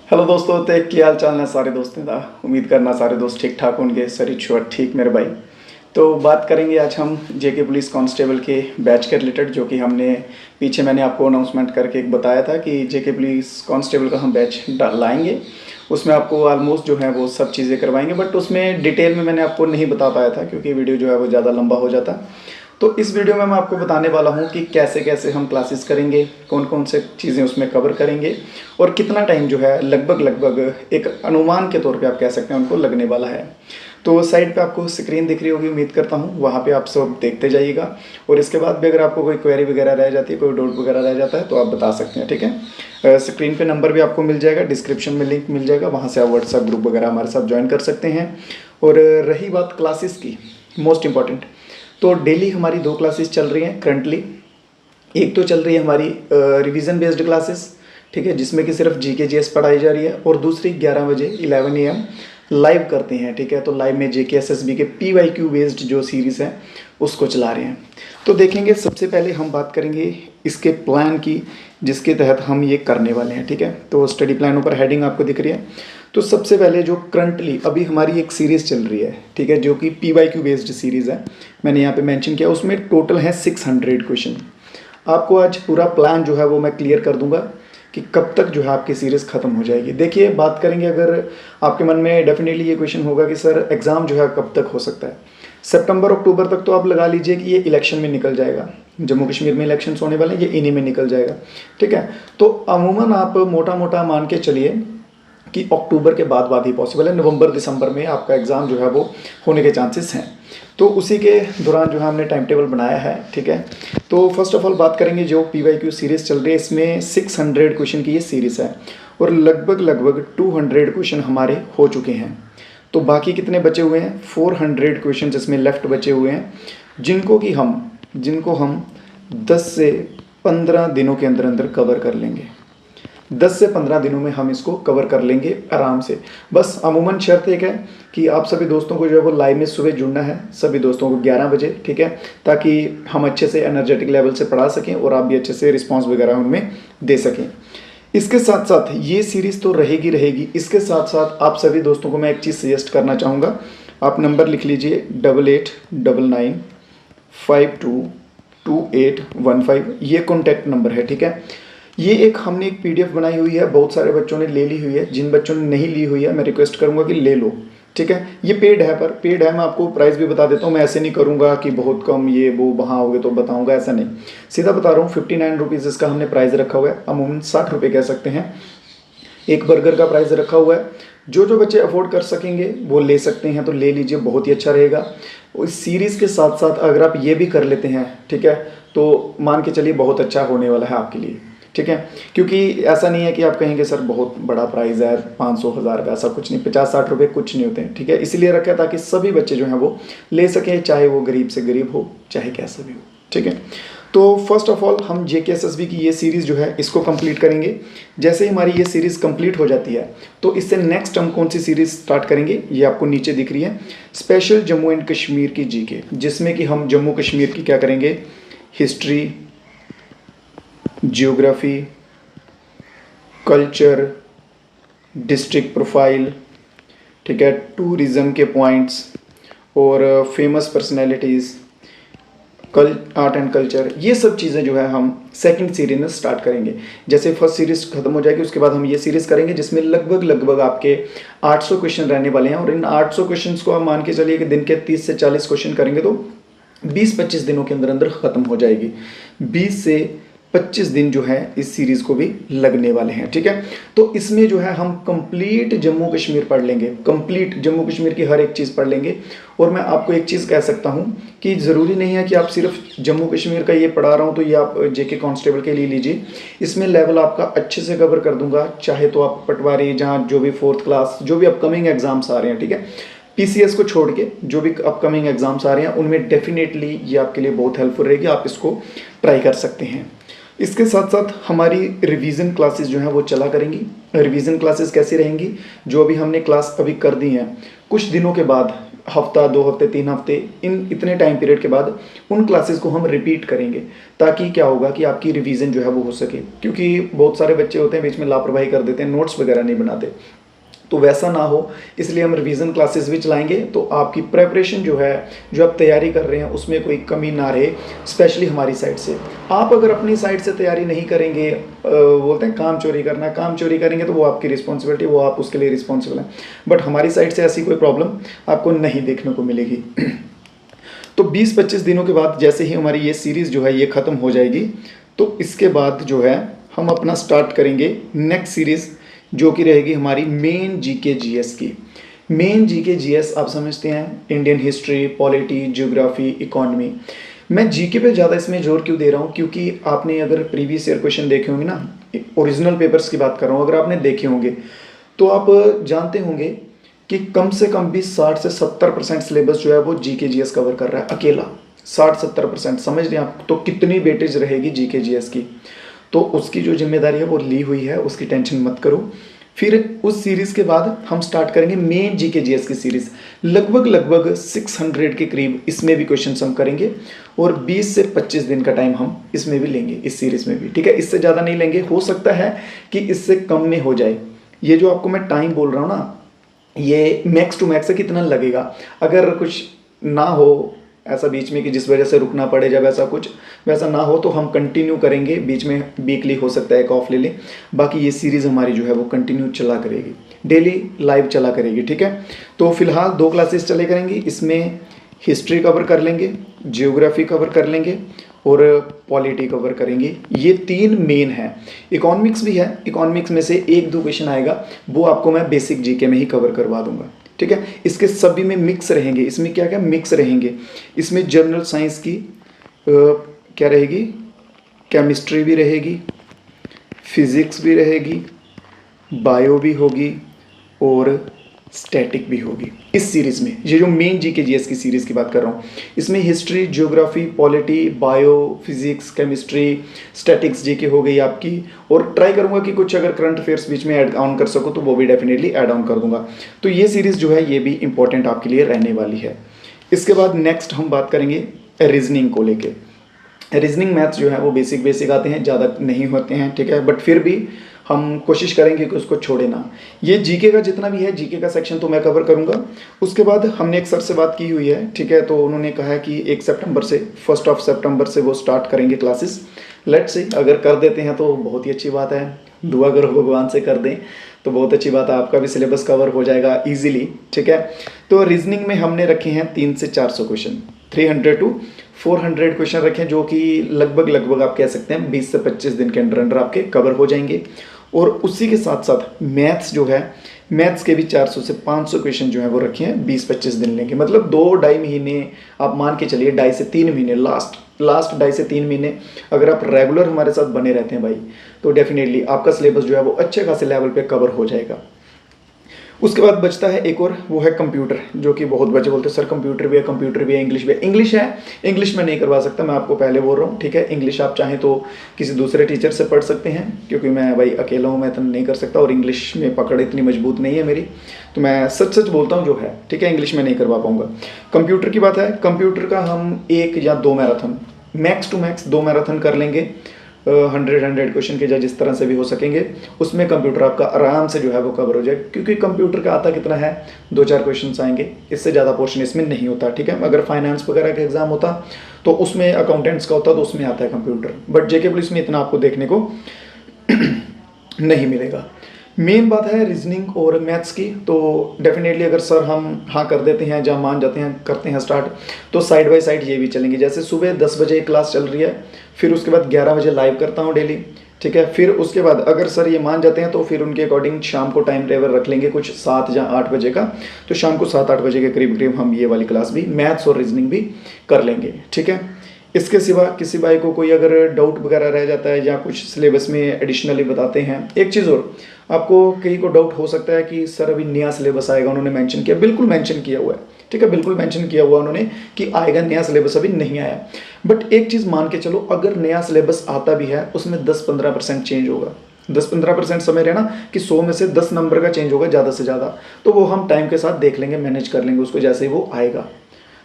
Hello दोस्तों, तो क्या हाल चाल है सारे दोस्तों का। उम्मीद करना सारे दोस्त ठीक ठाक होंगे। सरी छुआ ठीक मेरे भाई। तो बात करेंगे आज हम जेके पुलिस कांस्टेबल के बैच के रिलेटेड, जो कि हमने पीछे मैंने आपको अनाउंसमेंट करके एक बताया था कि जेके पुलिस कांस्टेबल का हम बैच लाएंगे। उसमें आपको ऑलमोस्ट जो है वो सब चीज़ें करवाएंगे, बट उसमें डिटेल में मैंने आपको नहीं बता पाया था क्योंकि वीडियो जो है वो ज़्यादा लंबा हो जाता। तो इस वीडियो में मैं आपको बताने वाला हूँ कि कैसे कैसे हम क्लासेस करेंगे, कौन कौन से चीज़ें उसमें कवर करेंगे और कितना टाइम जो है लगभग लगभग एक अनुमान के तौर पे आप कह सकते हैं उनको लगने वाला है। तो साइड पे आपको स्क्रीन दिख रही होगी, उम्मीद करता हूँ वहाँ पे आप सब देखते जाइएगा। और इसके बाद भी अगर आपको कोई क्वेरी वगैरह रह जाती है, कोई डाउट वगैरह रह जाता है तो आप बता सकते हैं, ठीक है। स्क्रीन पे नंबर भी आपको मिल जाएगा, डिस्क्रिप्शन में लिंक मिल जाएगा, वहाँ से आप व्हाट्सएप ग्रुप वगैरह हमारे साथ ज्वाइन कर सकते हैं। और रही बात क्लासेस की, मोस्ट इंपॉर्टेंट, तो डेली हमारी 2 क्लासेस चल रही हैं करंटली। एक तो चल रही है हमारी रिवीजन बेस्ड क्लासेस, ठीक है, जिसमें कि सिर्फ जीके जीएस पढ़ाई जा रही है। और दूसरी 11 बजे 11 AM लाइव करते हैं, ठीक है। तो लाइव में जेके एसएसबी के PYQ बेस्ड जो सीरीज़ है उसको चला रहे हैं। तो देखेंगे, सबसे पहले हम बात करेंगे इसके प्लान की, जिसके तहत हम ये करने वाले हैं, ठीक है। तो स्टडी प्लान ऊपर हेडिंग आपको दिख रही है। तो सबसे पहले जो करंटली अभी हमारी एक सीरीज़ चल रही है, ठीक है, जो कि PYQ बेस्ड सीरीज़ है, मैंने यहाँ पे मेंशन किया। उसमें टोटल है 600 क्वेश्चन। आपको आज पूरा प्लान जो है वो मैं क्लियर कर दूंगा कि कब तक जो है आपकी सीरीज़ ख़त्म हो जाएगी। देखिए, बात करेंगे, अगर आपके मन में डेफिनेटली ये क्वेश्चन होगा कि सर एग्ज़ाम जो है कब तक हो सकता है। सितंबर अक्टूबर तक तो आप लगा लीजिए कि ये इलेक्शन में निकल जाएगा। जम्मू कश्मीर में इलेक्शंस होने वाले हैं, ये इन्हीं में निकल जाएगा, ठीक है। तो अमूमन आप मोटा मोटा मान के चलिए कि अक्टूबर के बाद ही पॉसिबल है। नवंबर दिसंबर में आपका एग्ज़ाम जो है वो होने के चांसेस हैं। तो उसी के दौरान जो है हमने टाइम टेबल बनाया है, ठीक है। तो फर्स्ट ऑफ ऑल बात करेंगे जो PYQ सीरीज़ चल रही है, इसमें 600 क्वेश्चन की ये सीरीज़ है और लगभग लगभग 200 क्वेश्चन हमारे हो चुके हैं। तो बाकी कितने बचे हुए हैं? 400 क्वेश्चन इसमें लेफ्ट बचे हुए हैं, जिनको हम 10 से 15 दिनों के अंदर अंदर कवर कर लेंगे। 10 से 15 दिनों में हम इसको कवर कर लेंगे आराम से। बस अमूमन शर्त एक है कि आप सभी दोस्तों को जो है वो लाइव में सुबह जुड़ना है, सभी दोस्तों को 11 बजे, ठीक है, ताकि हम अच्छे से एनर्जेटिक लेवल से पढ़ा सकें और आप भी अच्छे से रिस्पॉन्स वगैरह उनमें दे सकें। इसके साथ साथ ये सीरीज़ तो रहेगी। इसके साथ साथ आप सभी दोस्तों को मैं एक चीज़ सजेस्ट करना चाहूँगा। आप नंबर लिख लीजिए 8899522815, ये कॉन्टैक्ट नंबर है, ठीक है। ये एक हमने एक PDF बनाई हुई है, बहुत सारे बच्चों ने ले ली हुई है। जिन बच्चों ने नहीं ली हुई है मैं रिक्वेस्ट करूंगा कि ले लो, ठीक है। ये पेड है, पर पेड है, मैं आपको प्राइस भी बता देता हूँ। मैं ऐसे नहीं करूँगा कि बहुत कम ये वो वहाँ होगे तो बताऊँगा, ऐसा नहीं, सीधा बता रहा हूँ। 59 रुपीज़ इसका हमने प्राइस रखा हुआ है, अमूमन 60 रुपये कह सकते हैं। एक बर्गर का प्राइस रखा हुआ है। जो बच्चे अफोर्ड कर सकेंगे वो ले सकते हैं, तो ले लीजिए, बहुत ही अच्छा रहेगा। इस सीरीज़ के साथ साथ अगर आप ये भी कर लेते हैं, ठीक है, तो मान के चलिए बहुत अच्छा होने वाला है आपके लिए, ठीक है। क्योंकि ऐसा नहीं है कि आप कहेंगे सर बहुत बड़ा प्राइस है 500 हज़ार का, ऐसा कुछ नहीं। 50-60 रुपये कुछ नहीं होते हैं, ठीक है। इसीलिए रखा है ताकि सभी बच्चे जो हैं वो ले सकें, चाहे वो गरीब से गरीब हो, चाहे कैसा भी हो, ठीक है। तो फर्स्ट ऑफ ऑल हम JKSSB की ये सीरीज़ जो है इसको कंप्लीट करेंगे। जैसे ही हमारी ये सीरीज़ कंप्लीट हो जाती है तो इससे नेक्स्ट हम कौन सी सीरीज़ स्टार्ट करेंगे, ये आपको नीचे दिख रही है, स्पेशल जम्मू एंड कश्मीर की GK, जिसमें कि हम जम्मू कश्मीर की क्या करेंगे, history, geography, culture, district profile, ठीक है, टूरिज़म के पॉइंट्स और famous personalities, art and culture, ये सब चीज़ें जो है हम सेकंड सीरीज में स्टार्ट करेंगे। जैसे फर्स्ट सीरीज खत्म हो जाएगी उसके बाद हम ये सीरीज़ करेंगे जिसमें लगभग लगभग आपके 800 क्वेश्चन रहने वाले हैं। और इन 800 क्वेश्चन को आप मान के चलिए कि दिन के 30 से 40 क्वेश्चन करेंगे तो 20-25 दिनों के अंदर अंदर ख़त्म हो जाएगी। 20 से 25 दिन जो है इस सीरीज़ को भी लगने वाले हैं, ठीक है। तो इसमें जो है हम कंप्लीट जम्मू कश्मीर पढ़ लेंगे, कंप्लीट जम्मू कश्मीर की हर एक चीज़ पढ़ लेंगे। और मैं आपको एक चीज़ कह सकता हूं कि ज़रूरी नहीं है कि आप सिर्फ जम्मू कश्मीर का ये पढ़ा रहा हूं तो ये आप जेके कांस्टेबल के लिए लीजिए। इसमें लेवल आपका अच्छे से कवर कर दूंगा, चाहे तो आप पटवारी, जहाँ जो भी 4th क्लास, जो भी अपकमिंग एग्जाम्स आ रहे हैं, ठीक है, PCS को छोड़ के जो भी अपकमिंग एग्जाम्स आ रहे हैं उनमें डेफिनेटली ये आपके लिए बहुत हेल्पफुल रहेगी, आप इसको ट्राई कर सकते हैं। इसके साथ साथ हमारी रिवीजन क्लासेस जो हैं वो चला करेंगी। रिवीजन क्लासेस कैसी रहेंगी, जो अभी हमने क्लास अभी कर दी हैं, कुछ दिनों के बाद हफ्ता, 2 हफ्ते, 3 हफ्ते, इन इतने टाइम पीरियड के बाद उन क्लासेस को हम रिपीट करेंगे, ताकि क्या होगा कि आपकी रिवीजन जो है वो हो सके। क्योंकि बहुत सारे बच्चे होते हैं बीच में लापरवाही कर देते हैं, नोट्स वगैरह नहीं बनाते, तो वैसा ना हो इसलिए हम रिवीजन क्लासेस भी चलाएंगे। तो आपकी प्रेपरेशन जो है, जो आप तैयारी कर रहे हैं, उसमें कोई कमी ना रहे, स्पेशली हमारी साइड से। आप अगर अपनी साइड से तैयारी नहीं करेंगे, बोलते हैं काम चोरी करना, काम चोरी करेंगे तो वो आपकी रिस्पॉन्सिबिलिटी, वो आप उसके लिए रिस्पॉन्सिबल हैं। बट हमारी साइड से ऐसी कोई प्रॉब्लम आपको नहीं देखने को मिलेगी। तो 20-25 दिनों के बाद जैसे ही हमारी ये सीरीज़ जो है ये ख़त्म हो जाएगी, तो इसके बाद जो है हम अपना स्टार्ट करेंगे नेक्स्ट सीरीज़, जो कि रहेगी हमारी मेन जीके जीएस की। मेन जीके जीएस आप समझते हैं, Indian history, polity, geography, economy. मैं जीके पे ज़्यादा इसमें जोर क्यों दे रहा हूँ, क्योंकि आपने अगर प्रीवियस ईयर क्वेश्चन देखे होंगे ना, ओरिजिनल पेपर्स की बात कर रहा हूँ, अगर आपने देखे होंगे तो आप जानते होंगे कि कम से कम भी 60 से 70% सिलेबस जो है वो जीके जीएस कवर कर रहा है अकेला। 60-70% समझ रहे हैं आप, तो कितनी वेटेज रहेगी जीके जीएस की। तो उसकी जो जिम्मेदारी है वो ली हुई है, उसकी टेंशन मत करो। फिर उस सीरीज़ के बाद हम स्टार्ट करेंगे मेन जीके जीएस की सीरीज़। लगभग 600 के करीब इसमें भी क्वेश्चन हम करेंगे, और 20 से 25 दिन का टाइम हम इसमें भी लेंगे, इस सीरीज़ में भी, ठीक है। इससे ज़्यादा नहीं लेंगे, हो सकता है कि इससे कम में हो जाए। ये जो आपको मैं टाइम बोल रहा हूँ ना, ये मैक्स टू मैक्स है, कितना लगेगा। अगर कुछ ना हो ऐसा बीच में कि जिस वजह से रुकना पड़े, जब ऐसा कुछ वैसा ना हो तो हम कंटिन्यू करेंगे, बीच में वीकली हो सकता है एक ऑफ ले लें। बाकी ये सीरीज़ हमारी जो है वो कंटिन्यू चला करेगी, डेली लाइव चला करेगी, ठीक है। तो फिलहाल 2 क्लासेस चले करेंगी, इसमें हिस्ट्री कवर कर लेंगे, जियोग्राफी कवर कर लेंगे और पॉलिटी कवर करेंगे। ये 3 मेन है। इकोनॉमिक्स भी है, इकोनॉमिक्स में से 1-2 क्वेश्चन आएगा, वो आपको मैं बेसिक जीके में ही कवर करवा दूंगा, ठीक है। इसके सभी में मिक्स रहेंगे, इसमें क्या क्या मिक्स रहेंगे, इसमें जनरल साइंस की क्या रहेगी, केमिस्ट्री भी रहेगी, फिजिक्स भी रहेगी, बायो भी होगी और स्टैटिक भी होगी इस सीरीज़ में। ये जो मेन जीके जीएस की सीरीज़ की बात कर रहा हूँ, इसमें history, geography, polity, bio, physics, chemistry, statics GK हो गई आपकी। और ट्राई करूँगा कि कुछ अगर करंट अफेयर्स बीच में ऐड ऑन कर सकूँ तो वो भी डेफिनेटली ऐड ऑन कर दूंगा। तो ये सीरीज़ जो है ये भी इंपॉर्टेंट आपके लिए रहने वाली है। इसके बाद नेक्स्ट हम बात करेंगे रीजनिंग को लेके। रीजनिंग मैथ्स जो है वो बेसिक आते हैं, ज़्यादा नहीं होते हैं, ठीक है, बट फिर भी हम कोशिश करेंगे कि उसको छोड़े ना। ये जीके का जितना भी है, जीके का सेक्शन तो मैं कवर करूंगा। उसके बाद हमने एक सर से बात की हुई है, ठीक है, तो उन्होंने कहा है कि 1 सितंबर से 1 सितंबर से वो स्टार्ट करेंगे क्लासेस। लेट्स सी, अगर कर देते हैं तो बहुत ही अच्छी बात है, दुआ करो भगवान से कर दें तो बहुत अच्छी बात है, आपका भी सिलेबस कवर हो जाएगा ईजिली, ठीक है। तो रीजनिंग में हमने रखे हैं 300 से 400 क्वेश्चन, 300 to 400 क्वेश्चन रखें, जो कि लगभग आप कह सकते हैं 20 से 25 दिन के अंदर आपके कवर हो जाएंगे। और उसी के साथ साथ मैथ्स जो है, मैथ्स के भी 400 से 500 क्वेश्चन जो है वो रखे हैं, 20-25 दिन लेंगे, मतलब 2-2.5 महीने आप मान के चलिए, 2.5 से 3 महीने, लास्ट 2.5 से 3 महीने अगर आप रेगुलर हमारे साथ बने रहते हैं भाई, तो डेफिनेटली आपका सिलेबस जो है वो अच्छे खासे लेवल पे कवर हो जाएगा। उसके बाद बचता है एक और, वो है कंप्यूटर, जो कि बहुत बच्चे बोलते हैं सर कंप्यूटर भी है, इंग्लिश भी है। इंग्लिश है, इंग्लिश में नहीं करवा सकता, मैं आपको पहले बोल रहा हूँ, ठीक है। इंग्लिश आप चाहें तो किसी दूसरे टीचर से पढ़ सकते हैं, क्योंकि मैं भाई अकेला हूँ, मैं तो नहीं कर सकता, और इंग्लिश में पकड़ इतनी मजबूत नहीं है मेरी, तो मैं सच बोलता हूँ जो है, ठीक है, इंग्लिश में नहीं करवा पाऊँगा। कंप्यूटर की बात है, कंप्यूटर का हम 1 या 2 marathon, max to max 2 marathon कर लेंगे, 100 क्वेश्चन के, या जिस तरह से भी हो सकेंगे, उसमें कंप्यूटर आपका आराम से जो है वो कवर हो जाए। क्योंकि कंप्यूटर का आता कितना है, 2-4 क्वेश्चन आएंगे, इससे ज़्यादा पोर्शन इसमें नहीं होता, ठीक है। अगर फाइनेंस वगैरह का एग्जाम होता तो उसमें, अकाउंटेंट्स का होता तो उसमें आता है कंप्यूटर, बट जेके पुलिस में इतना आपको देखने को नहीं मिलेगा। मेन बात है रीजनिंग और मैथ्स की, तो डेफिनेटली अगर सर हम हाँ कर देते हैं, जहाँ मान जाते हैं, करते हैं स्टार्ट, तो साइड बाय साइड ये भी चलेंगे। जैसे सुबह 10 बजे क्लास चल रही है, फिर उसके बाद 11 बजे लाइव करता हूँ डेली, ठीक है। फिर उसके बाद अगर सर ये मान जाते हैं तो फिर उनके अकॉर्डिंग शाम को टाइम टेबल रख लेंगे कुछ 7 या 8 बजे का, तो शाम को 7-8 बजे के करीब हम ये वाली क्लास भी, मैथ्स और रीजनिंग भी कर लेंगे, ठीक है। इसके सिवा किसी भाई को कोई अगर डाउट वगैरह रह जाता है, या कुछ सिलेबस में एडिशनली बताते हैं। एक चीज़ और, आपको कहीं को डाउट हो सकता है कि सर अभी नया सिलेबस आएगा, उन्होंने मेंशन किया, बिल्कुल मेंशन किया हुआ है, ठीक है, बिल्कुल मेंशन किया हुआ उन्होंने कि आएगा नया सिलेबस, अभी नहीं आया। बट एक चीज़ मान के चलो, अगर नया सिलेबस आता भी है उसमें 10-15% चेंज होगा, 10-15% समय रहना कि 100 में से 10 नंबर का चेंज होगा ज़्यादा से ज़्यादा, तो वो हम टाइम के साथ देख लेंगे, मैनेज कर लेंगे उसको जैसे ही वो आएगा।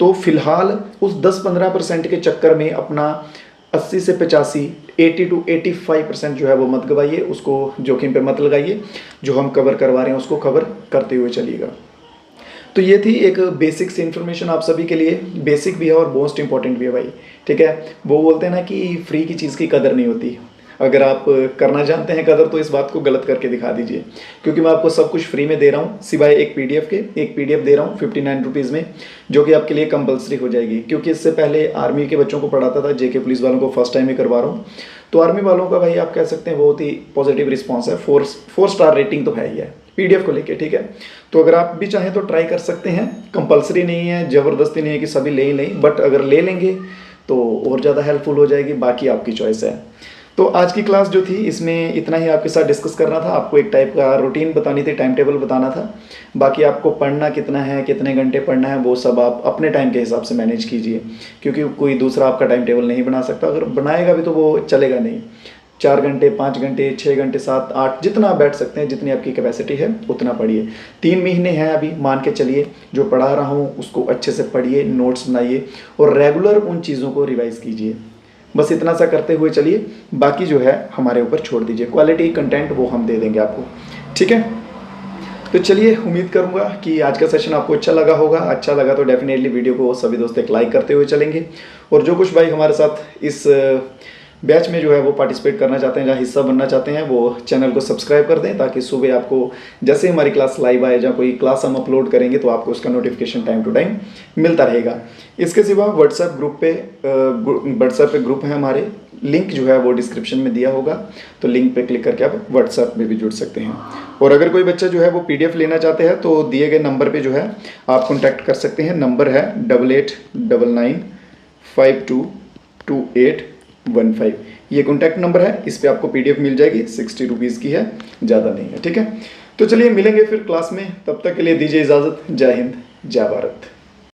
तो फिलहाल उस 10-15% के चक्कर में अपना 80 से 85, 80 to 85% जो है वो मत गवाइए, उसको जोखिम पे मत लगाइए। जो हम कवर करवा रहे हैं उसको कवर करते हुए चलिएगा। तो ये थी एक बेसिक सी इन्फॉर्मेशन आप सभी के लिए, बेसिक भी है और मोस्ट इंपॉर्टेंट भी है भाई, ठीक है। वो बोलते हैं ना कि फ्री की चीज़ की कदर नहीं होती। अगर आप करना जानते हैं कदर तो इस बात को गलत करके दिखा दीजिए, क्योंकि मैं आपको सब कुछ फ्री में दे रहा हूँ सिवाय एक पीडीएफ के। एक पीडीएफ दे रहा हूँ 59 रुपीज़ में, जो कि आपके लिए कंपलसरी हो जाएगी, क्योंकि इससे पहले आर्मी के बच्चों को पढ़ाता था, जेके पुलिस वालों को फर्स्ट टाइम ही करवा रहा हूँ। तो आर्मी वालों का भाई आप कह सकते हैं बहुत ही पॉजिटिव रिस्पॉन्स है, 4 स्टार रेटिंग तो है ही है पीडीएफ को लेके, ठीक है। तो अगर आप भी चाहें तो ट्राई कर सकते हैं, कंपलसरी नहीं है, ज़बरदस्ती नहीं है कि सभी ले ही लें, बट अगर ले लेंगे तो और ज़्यादा हेल्पफुल हो जाएगी, बाकी आपकी चॉइस है। तो आज की क्लास जो थी इसमें इतना ही आपके साथ डिस्कस करना था, आपको एक टाइप का रूटीन बतानी थी, टाइम टेबल बताना था। बाकी आपको पढ़ना कितना है, कितने घंटे पढ़ना है, वो सब आप अपने टाइम के हिसाब से मैनेज कीजिए, क्योंकि कोई दूसरा आपका टाइम टेबल नहीं बना सकता। अगर बनाएगा भी तो वो चलेगा नहीं। 4 घंटे, 5 घंटे, 6 घंटे, 7, 8 जितना आप बैठ सकते हैं, जितनी आपकी कैपेसिटी है उतना पढ़िए। 3 महीने हैं अभी, मान के चलिए। जो पढ़ा रहा हूँ उसको अच्छे से पढ़िए, नोट्स बनाइए और रेगुलर उन चीज़ों को रिवाइज कीजिए। बस इतना सा करते हुए चलिए, बाकी जो है हमारे ऊपर छोड़ दीजिए। क्वालिटी कंटेंट वो हम दे देंगे आपको, ठीक है। तो चलिए, उम्मीद करूंगा कि आज का सेशन आपको अच्छा लगा होगा। अच्छा लगा तो डेफिनेटली वीडियो को सभी दोस्त एक लाइक करते हुए चलेंगे, और जो कुछ भाई हमारे साथ इस बैच में जो है वो पार्टिसिपेट करना चाहते हैं, जहाँ हिस्सा बनना चाहते हैं, वो चैनल को सब्सक्राइब कर दें, ताकि सुबह आपको जैसे हमारी क्लास लाइव आए, जहाँ कोई क्लास हम अपलोड करेंगे तो आपको उसका नोटिफिकेशन टाइम टू टाइम मिलता रहेगा। इसके सिवा व्हाट्सएप पे ग्रुप है हमारे, लिंक जो है वो डिस्क्रिप्शन में दिया होगा, तो लिंक पे क्लिक करके आप व्हाट्सएप में भी जुड़ सकते हैं। और अगर कोई बच्चा जो है वो पीडीएफ लेना चाहते हैं तो दिए गए नंबर पे जो है आप कॉन्टैक्ट कर सकते हैं। नंबर है 8899522815। ये कॉन्टैक्ट नंबर है, इस पे आपको पीडीएफ मिल जाएगी, 60 रुपीज़ की है, ज़्यादा नहीं है, ठीक है। तो चलिए मिलेंगे फिर क्लास में, तब तक के लिए दीजिए इजाज़त। जय हिंद, जय भारत।